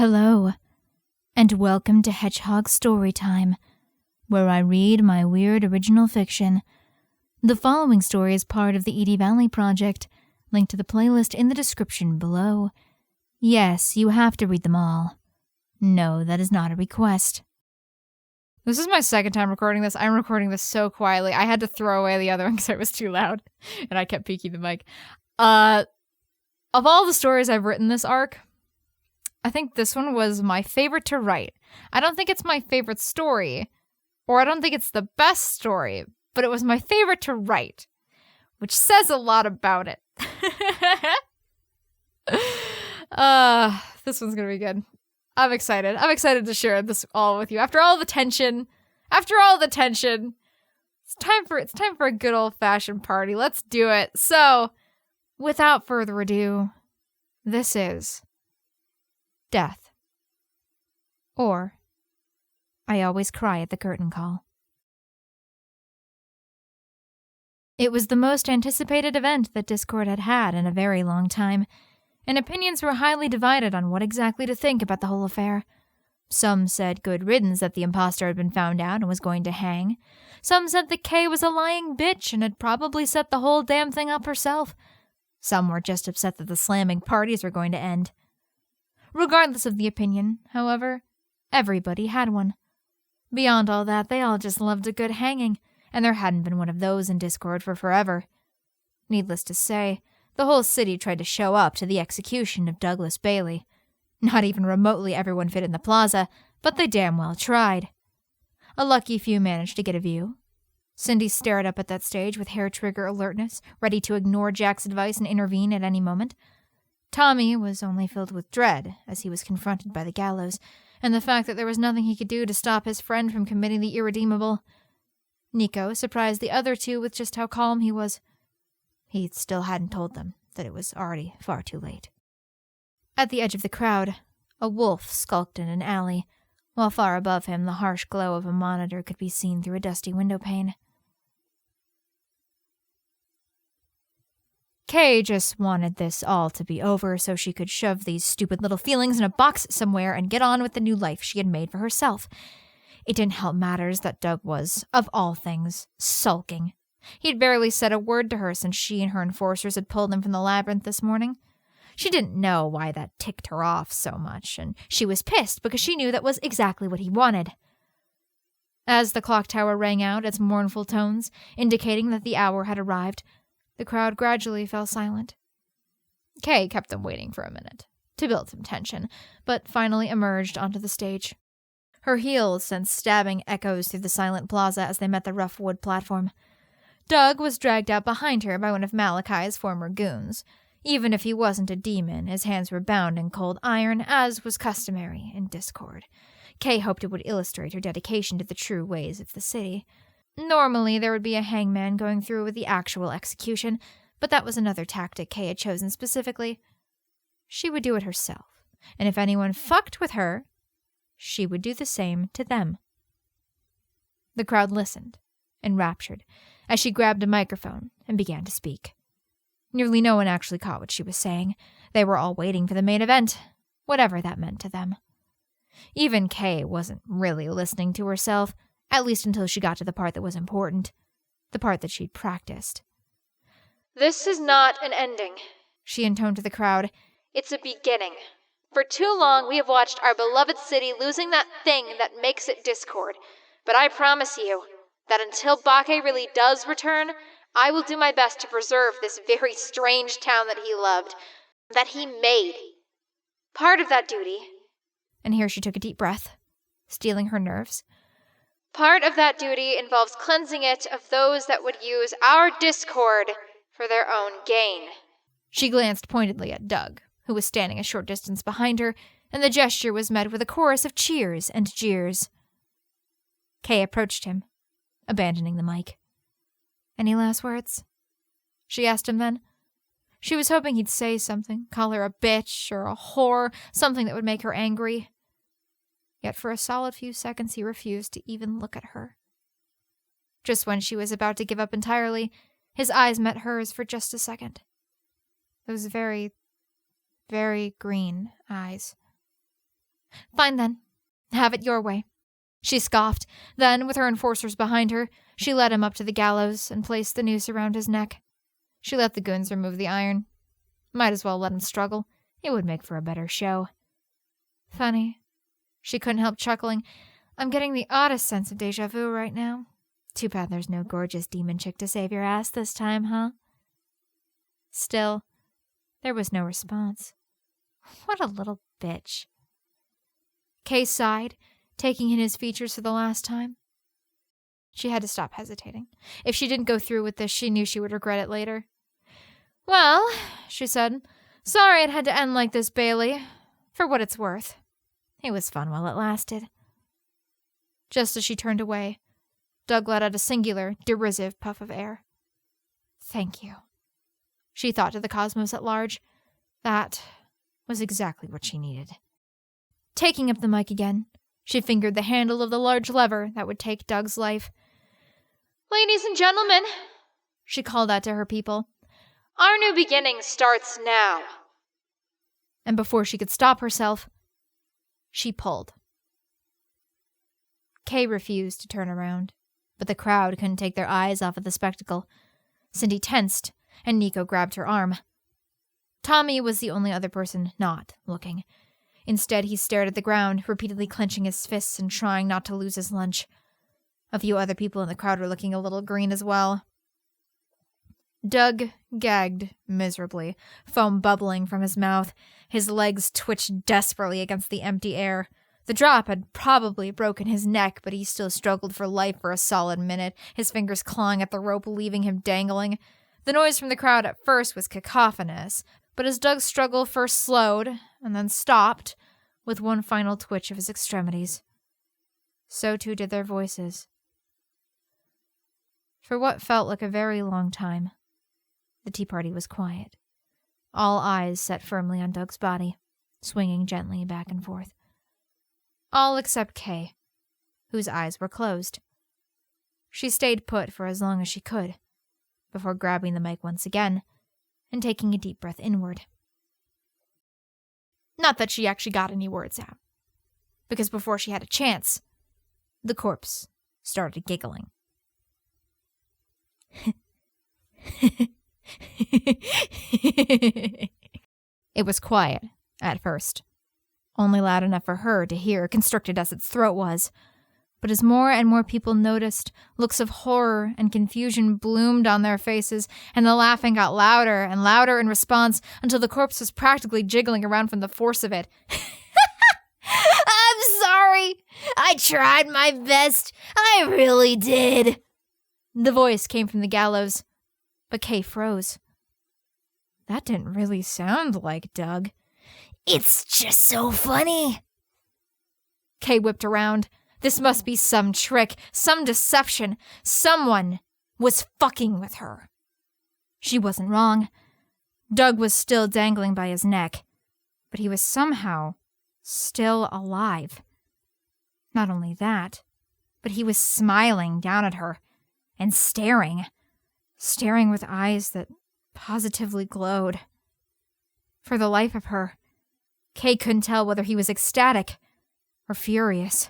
Hello, and welcome to Hedgehog Storytime, where I read my weird original fiction. The following story is part of the Edie Valley Project. Link to the playlist in the description below. Yes, you have to read them all. No, that is not a request. This is my second time recording this. I'm recording this so quietly. I had to throw away the other one because it was too loud, and I kept peeking the mic. Of all the stories I've written this arc, I think this one was my favorite to write. I don't think it's my favorite story, or I don't think it's the best story, but it was my favorite to write, which says a lot about it. This one's gonna be good. I'm excited. I'm excited to share this all with you. After all the tension, it's time for a good old-fashioned party. Let's do it. So, without further ado, this is Death. Or, I Always Cry at the Curtain Call. It was the most anticipated event that Discord had had in a very long time, and opinions were highly divided on what exactly to think about the whole affair. Some said good riddance that the imposter had been found out and was going to hang. Some said that Kay was a lying bitch and had probably set the whole damn thing up herself. Some were just upset that the slamming parties were going to end. Regardless of the opinion, however, everybody had one. Beyond all that, they all just loved a good hanging, and there hadn't been one of those in Discord for forever. Needless to say, the whole city tried to show up to the execution of Douglas Bailey. Not even remotely everyone fit in the plaza, but they damn well tried. A lucky few managed to get a view. Cindy stared up at that stage with hair-trigger alertness, ready to ignore Jack's advice and intervene at any moment. Tommy was only filled with dread as he was confronted by the gallows, and the fact that there was nothing he could do to stop his friend from committing the irredeemable. Nico surprised the other two with just how calm he was. He still hadn't told them that it was already far too late. At the edge of the crowd, a wolf skulked in an alley, while far above him the harsh glow of a monitor could be seen through a dusty windowpane. Kay just wanted this all to be over so she could shove these stupid little feelings in a box somewhere and get on with the new life she had made for herself. It didn't help matters that Doug was, of all things, sulking. He'd barely said a word to her since she and her enforcers had pulled him from the labyrinth this morning. She didn't know why that ticked her off so much, and she was pissed because she knew that was exactly what he wanted. As the clock tower rang out its mournful tones, indicating that the hour had arrived, the crowd gradually fell silent. Kay kept them waiting for a minute, to build some tension, but finally emerged onto the stage. Her heels sent stabbing echoes through the silent plaza as they met the rough wood platform. Doug was dragged out behind her by one of Malachi's former goons. Even if he wasn't a demon, his hands were bound in cold iron, as was customary in Discord. Kay hoped it would illustrate her dedication to the true ways of the city. Normally, there would be a hangman going through with the actual execution, but that was another tactic Kay had chosen specifically. She would do it herself, and if anyone fucked with her, she would do the same to them. The crowd listened, enraptured, as she grabbed a microphone and began to speak. Nearly no one actually caught what she was saying. They were all waiting for the main event, whatever that meant to them. Even Kay wasn't really listening to herself, at least until she got to the part that was important, the part that she'd practiced. "This is not an ending," she intoned to the crowd. "It's a beginning. For too long we have watched our beloved city losing that thing that makes it Discord, but I promise you that until Bake really does return, I will do my best to preserve this very strange town that he loved, that he made. Part of that duty," and here she took a deep breath, steeling her nerves, "part of that duty involves cleansing it of those that would use our Discord for their own gain." She glanced pointedly at Doug, who was standing a short distance behind her, and the gesture was met with a chorus of cheers and jeers. Kay approached him, abandoning the mic. "Any last words?" she asked him then. She was hoping he'd say something, call her a bitch or a whore, something that would make her angry. Yet for a solid few seconds he refused to even look at her. Just when she was about to give up entirely, his eyes met hers for just a second. Those very, very green eyes. Fine then. Have it your way. She scoffed. Then, with her enforcers behind her, she led him up to the gallows and placed the noose around his neck. She let the goons remove the iron. Might as well let him struggle. It would make for a better show. Funny. She couldn't help chuckling. I'm getting the oddest sense of déjà vu right now. Too bad there's no gorgeous demon chick to save your ass this time, huh? Still, there was no response. What a little bitch. Kay sighed, taking in his features for the last time. She had to stop hesitating. If she didn't go through with this, she knew she would regret it later. Well, she said, sorry it had to end like this, Bailey. For what it's worth. It was fun while it lasted. Just as she turned away, Doug let out a singular, derisive puff of air. Thank you. She thought to the cosmos at large. That was exactly what she needed. Taking up the mic again, she fingered the handle of the large lever that would take Doug's life. Ladies and gentlemen, she called out to her people. Our new beginning starts now. And before she could stop herself, she pulled. Kay refused to turn around, but the crowd couldn't take their eyes off of the spectacle. Cindy tensed, and Nico grabbed her arm. Tommy was the only other person not looking. Instead, he stared at the ground, repeatedly clenching his fists and trying not to lose his lunch. A few other people in the crowd were looking a little green as well. Doug gagged miserably, foam bubbling from his mouth. His legs twitched desperately against the empty air. The drop had probably broken his neck, but he still struggled for life for a solid minute, his fingers clawing at the rope, leaving him dangling. The noise from the crowd at first was cacophonous, but as Doug's struggle first slowed and then stopped, with one final twitch of his extremities, so too did their voices. For what felt like a very long time, the tea party was quiet, all eyes set firmly on Doug's body, swinging gently back and forth. All except Kay, whose eyes were closed. She stayed put for as long as she could, before grabbing the mic once again and taking a deep breath inward. Not that she actually got any words out, because before she had a chance, the corpse started giggling. It was quiet at first, only loud enough for her to hear, constricted as its throat was. But as more and more people noticed, looks of horror and confusion bloomed on their faces, and the laughing got louder and louder in response until the corpse was practically jiggling around from the force of it. I'm sorry. I tried my best. I really did. The voice came from the gallows, but Kay froze. That didn't really sound like Doug. It's just so funny. Kay whipped around. This must be some trick, some deception. Someone was fucking with her. She wasn't wrong. Doug was still dangling by his neck, but he was somehow still alive. Not only that, but he was smiling down at her and staring with eyes that positively glowed. For the life of her, Kay couldn't tell whether he was ecstatic or furious.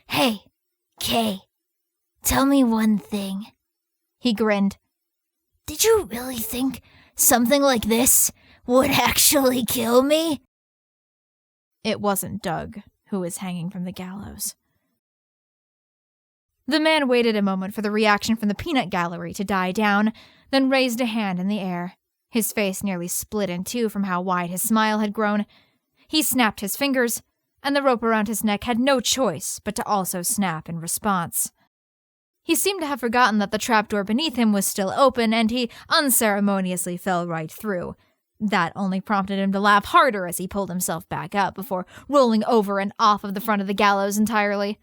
Hey, Kay, tell me one thing. He grinned. Did you really think something like this would actually kill me? It wasn't Doug who was hanging from the gallows. The man waited a moment for the reaction from the peanut gallery to die down, then raised a hand in the air. His face nearly split in two from how wide his smile had grown. He snapped his fingers, and the rope around his neck had no choice but to also snap in response. He seemed to have forgotten that the trapdoor beneath him was still open, and he unceremoniously fell right through. That only prompted him to laugh harder as he pulled himself back up before rolling over and off of the front of the gallows entirely.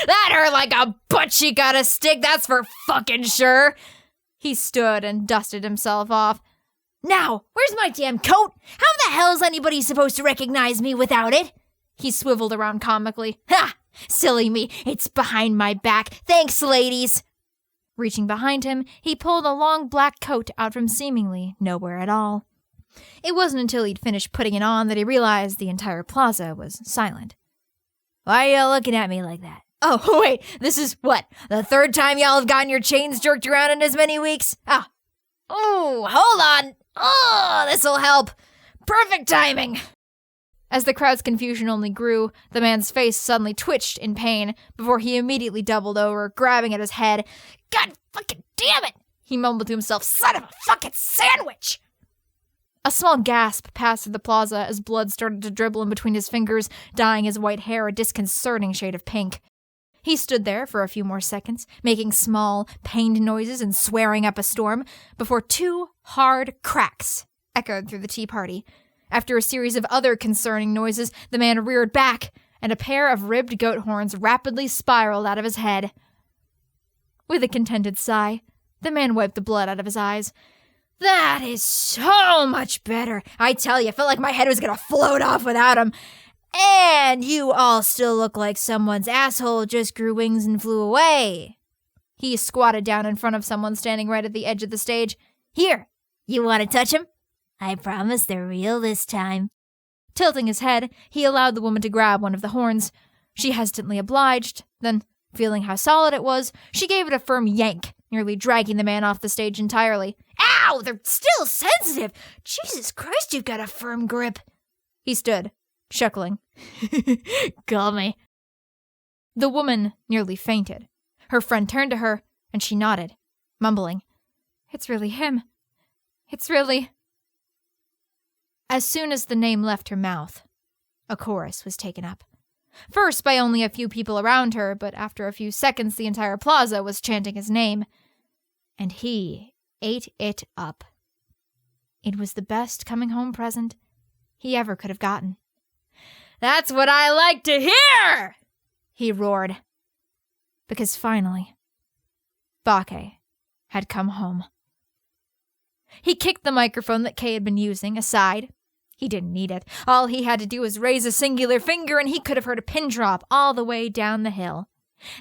That hurt like a butt she got a stick, that's for fucking sure. He stood and dusted himself off. Now, where's my damn coat? How the hell's anybody supposed to recognize me without it? He swiveled around comically. Ha! Silly me, it's behind my back. Thanks, ladies. Reaching behind him, he pulled a long black coat out from seemingly nowhere at all. It wasn't until he'd finished putting it on that he realized the entire plaza was silent. Why are y'all looking at me like that? Oh, wait, this is what? The third time y'all have gotten your chains jerked around in as many weeks? Ah. Oh, hold on. Oh, this'll help. Perfect timing. As the crowd's confusion only grew, the man's face suddenly twitched in pain before he immediately doubled over, grabbing at his head. God fucking damn it! He mumbled to himself, son of a fucking sandwich! A small gasp passed through the plaza as blood started to dribble in between his fingers, dyeing his white hair a disconcerting shade of pink. He stood there for a few more seconds, making small, pained noises and swearing up a storm, before two hard cracks echoed through the tea party. After a series of other concerning noises, the man reared back, and a pair of ribbed goat horns rapidly spiraled out of his head. With a contented sigh, the man wiped the blood out of his eyes. That is so much better. I tell you, I felt like my head was gonna float off without him. And you all still look like someone's asshole just grew wings and flew away. He squatted down in front of someone standing right at the edge of the stage. Here, you want to touch him? I promise they're real this time. Tilting his head, he allowed the woman to grab one of the horns. She hesitantly obliged, then, feeling how solid it was, she gave it a firm yank, nearly dragging the man off the stage entirely. Ow, they're still sensitive! Jesus Christ, you've got a firm grip. He stood, chuckling. Call me. The woman nearly fainted. Her friend turned to her, and she nodded, mumbling, It's really him. It's really... As soon as the name left her mouth, a chorus was taken up. First by only a few people around her, but after a few seconds the entire plaza was chanting his name. And he ate it up. It was the best coming home present he ever could have gotten. That's what I like to hear! He roared. Because finally, Bake had come home. He kicked the microphone that Kay had been using aside. He didn't need it. All he had to do was raise a singular finger and he could have heard a pin drop all the way down the hill.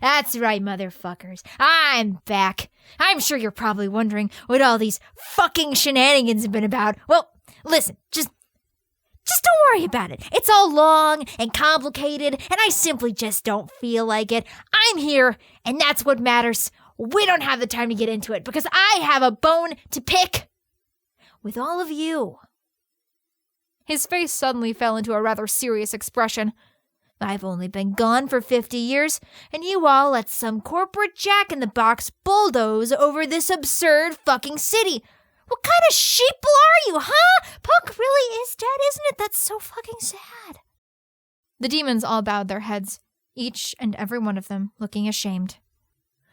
That's right, motherfuckers. I'm back. I'm sure you're probably wondering what all these fucking shenanigans have been about. Well, listen, just don't worry about it. It's all long and complicated, and I simply just don't feel like it. I'm here, and that's what matters. We don't have the time to get into it because I have a bone to pick with all of you. His face suddenly fell into a rather serious expression. I've only been gone for 50 years, and you all let some corporate jack-in-the-box bulldoze over this absurd fucking city. What kind of sheeple are you, huh? Puck really is dead, isn't it? That's so fucking sad. The demons all bowed their heads, each and every one of them looking ashamed.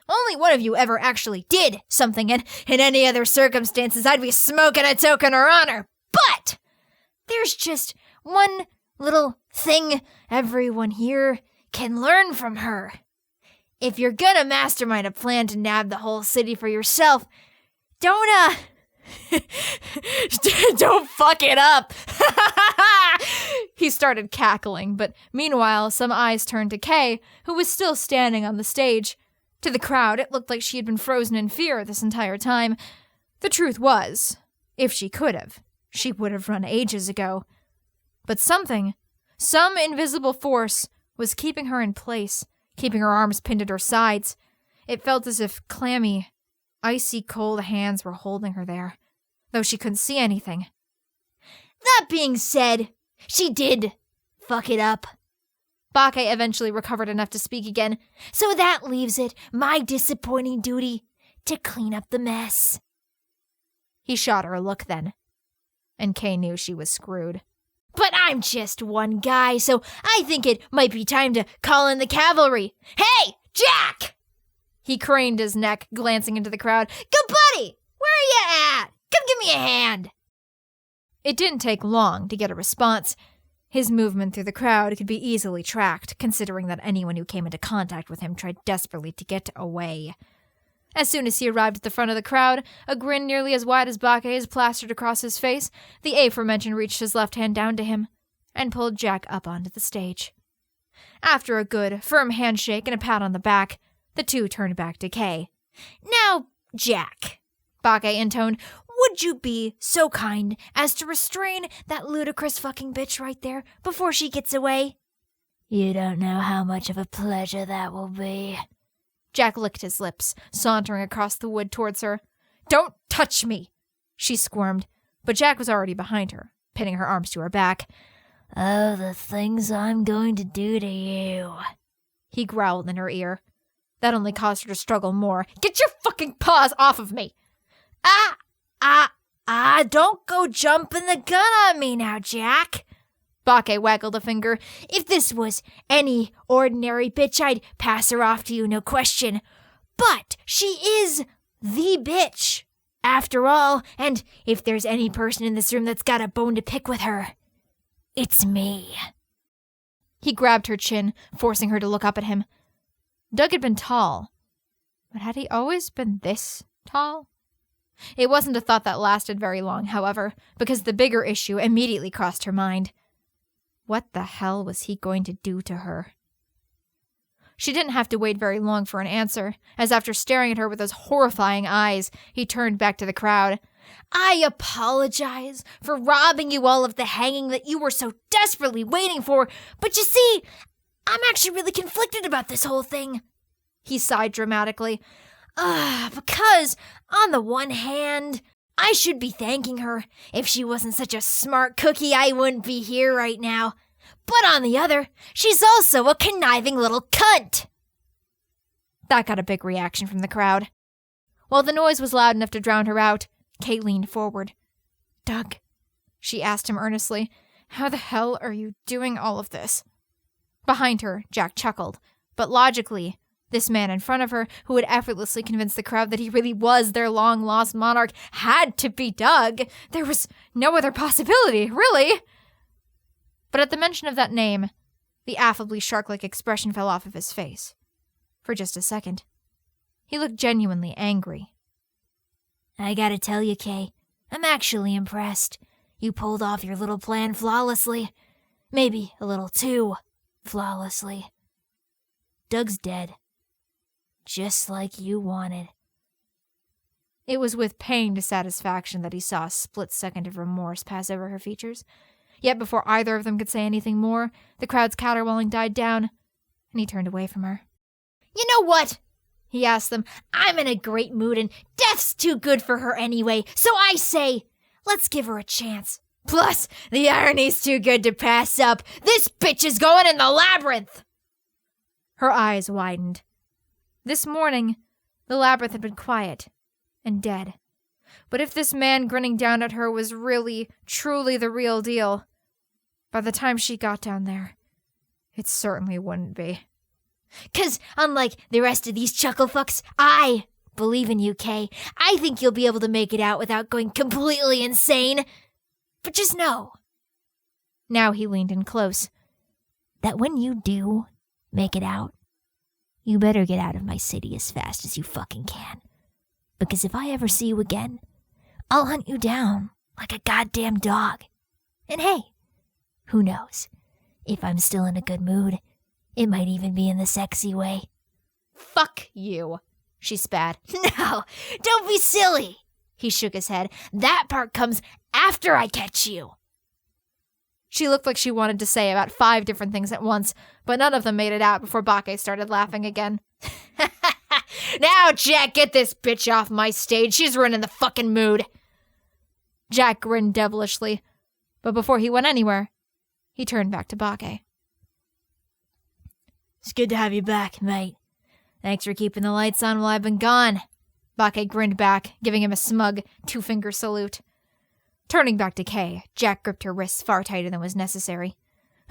Only one of you ever actually did something, and in any other circumstances I'd be smoking a token her honor. But there's just one little thing everyone here can learn from her. If you're gonna mastermind a plan to nab the whole city for yourself, don't fuck it up. He started cackling, but meanwhile some eyes turned to Kay, who was still standing on the stage. To the crowd, it looked like she had been frozen in fear this entire time. The truth was, if she could have, she would have run ages ago. But some invisible force, was keeping her in place, keeping her arms pinned at her sides. It felt as if clammy, icy cold hands were holding her there, though she couldn't see anything. That being said, she did fuck it up. Bake eventually recovered enough to speak again, so that leaves it my disappointing duty to clean up the mess. He shot her a look then, and Kay knew she was screwed. But I'm just one guy, so I think it might be time to call in the cavalry. Hey, Jack! He craned his neck, glancing into the crowd. Good buddy, where are you at? Come give me a hand. It didn't take long to get a response. His movement through the crowd could be easily tracked, considering that anyone who came into contact with him tried desperately to get away. As soon as he arrived at the front of the crowd, a grin nearly as wide as Bake's plastered across his face, the aforementioned reached his left hand down to him and pulled Jack up onto the stage. After a good, firm handshake and a pat on the back, the two turned back to Kay. Now, Jack, Bake intoned, would you be so kind as to restrain that ludicrous fucking bitch right there before she gets away? You don't know how much of a pleasure that will be. Jack licked his lips, sauntering across the wood towards her. Don't touch me, she squirmed, but Jack was already behind her, pinning her arms to her back. Oh, the things I'm going to do to you, he growled in her ear. That only caused her to struggle more. Get your fucking paws off of me! Don't go jumping the gun on me now, Jack. Bake waggled a finger. If this was any ordinary bitch, I'd pass her off to you, no question. But she is the bitch, after all, and if there's any person in this room that's got a bone to pick with her, it's me. He grabbed her chin, forcing her to look up at him. Doug had been tall, but had he always been this tall? It wasn't a thought that lasted very long, however, because the bigger issue immediately crossed her mind. What the hell was he going to do to her? She didn't have to wait very long for an answer, as after staring at her with those horrifying eyes, he turned back to the crowd. I apologize for robbing you all of the hanging that you were so desperately waiting for, but you see, I'm actually really conflicted about this whole thing. He sighed dramatically. Because, on the one hand, I should be thanking her. If she wasn't such a smart cookie, I wouldn't be here right now. But on the other, she's also a conniving little cunt. That got a big reaction from the crowd. While the noise was loud enough to drown her out, Kate leaned forward. Doug, she asked him earnestly, how the hell are you doing all of this? Behind her, Jack chuckled, but logically, this man in front of her, who had effortlessly convinced the crowd that he really was their long-lost monarch, had to be Doug. There was no other possibility, really. But at the mention of that name, the affably shark-like expression fell off of his face. For just a second, he looked genuinely angry. I gotta tell you, Kay, I'm actually impressed. You pulled off your little plan flawlessly. Maybe a little too flawlessly. Doug's dead. Just like you wanted. It was with pained satisfaction that he saw a split second of remorse pass over her features. Yet before either of them could say anything more, the crowd's caterwauling died down, and he turned away from her. You know what? He asked them. I'm in a great mood, and death's too good for her anyway, so I say, let's give her a chance. Plus, the irony's too good to pass up. This bitch is going in the labyrinth! Her eyes widened. This morning, the labyrinth had been quiet and dead. But if this man grinning down at her was really, truly the real deal, by the time she got down there, it certainly wouldn't be. 'Cause unlike the rest of these chuckle fucks, I believe in you, Kay. I think you'll be able to make it out without going completely insane. But just know, now he leaned in close, that when you do make it out, you better get out of my city as fast as you fucking can. Because if I ever see you again, I'll hunt you down like a goddamn dog. And hey, who knows? If I'm still in a good mood, it might even be in the sexy way. Fuck you, she spat. No, don't be silly. He shook his head. That part comes after I catch you. She looked like she wanted to say about 5 different things at once, but none of them made it out before Bake started laughing again. Now, Jack, get this bitch off my stage. She's ruining the fucking mood. Jack grinned devilishly, but before he went anywhere, he turned back to Bake. It's good to have you back, mate. Thanks for keeping the lights on while I've been gone. Bake grinned back, giving him a smug 2-finger salute. Turning back to Kay, Jack gripped her wrists far tighter than was necessary.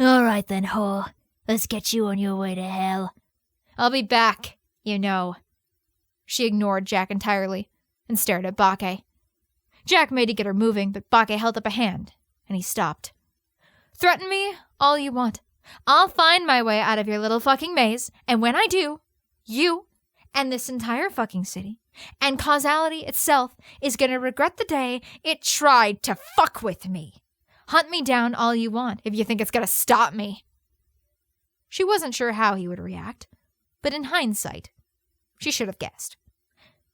All right then, whore. Let's get you on your way to hell. I'll be back, you know. She ignored Jack entirely and stared at Bake. Jack made to get her moving, but Bake held up a hand, and he stopped. Threaten me all you want. I'll find my way out of your little fucking maze, and when I do, you and this entire fucking city and causality itself is going to regret the day it tried to fuck with me. Hunt me down all you want if you think it's going to stop me. She wasn't sure how he would react, but in hindsight, she should have guessed.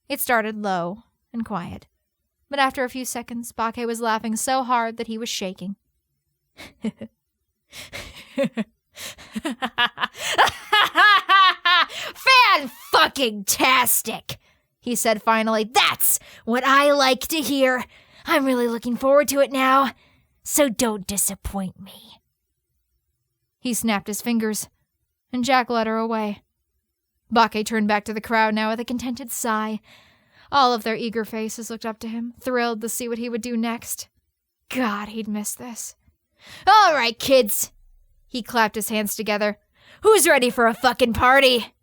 It started low and quiet, But after a few seconds, Bake was laughing so hard that he was shaking. Fan-fucking-tastic, he said finally. That's what I like to hear. I'm really looking forward to it now, so don't disappoint me. He snapped his fingers, and Jack led her away. Bake turned back to the crowd now with a contented sigh. All of their eager faces looked up to him, thrilled to see what he would do next. God, he'd miss this. All right, kids. He clapped his hands together. Who's ready for a fucking party?